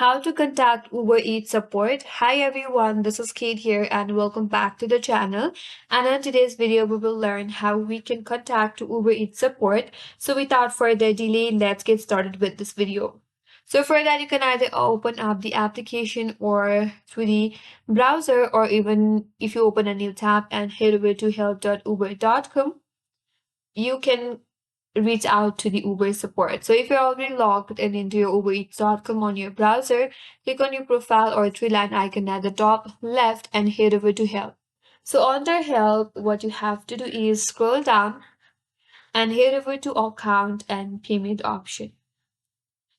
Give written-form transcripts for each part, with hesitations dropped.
How to contact Uber Eats support. Hi everyone, this is Kate here and welcome back to the channel. And in today's video, we will learn how we can contact Uber Eats support. So without further delay, let's get started with this video. So for that, you can either open up the application or through the browser, or even if you open a new tab and head over to help.uber.com, you can reach out to the Uber support. So if you're already logged in into your UberEats.com on your browser, click on your profile or three-line icon at the top left and head over to help. So under help, what you have to do is scroll down and head over to account and payment option.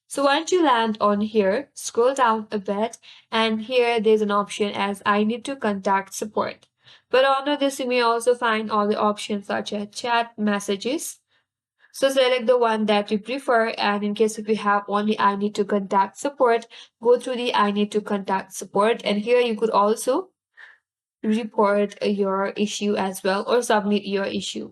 So once you land on here, scroll down a bit and here there's an option as I need to contact support. But under this, you may also find all the options such as chat, messages. So select the one that you prefer, and in case if you have only I need to contact support, go through the I need to contact support, and here you could also report your issue as well or submit your issue.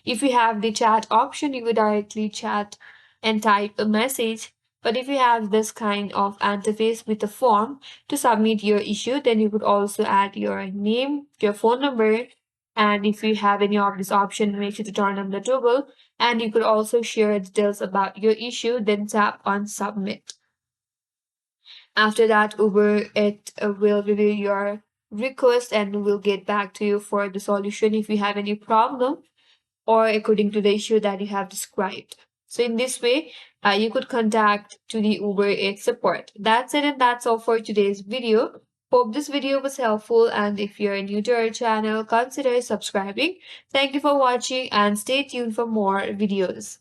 If you have the chat option, you could directly chat and type a message. But if you have this kind of interface with a form to submit your issue, then you could also add your name, your phone number, and if you have any of this option, make sure to turn on the toggle. And you could also share details about your issue, then tap on submit. After that, Uber it will review your request and will get back to you for the solution if you have any problem or according to the issue that you have described. So in this way, you could contact to the Uber Eats support. That's it, and that's all for today's video. Hope this video was helpful, and if you're new to our channel, consider subscribing. Thank you for watching and stay tuned for more videos.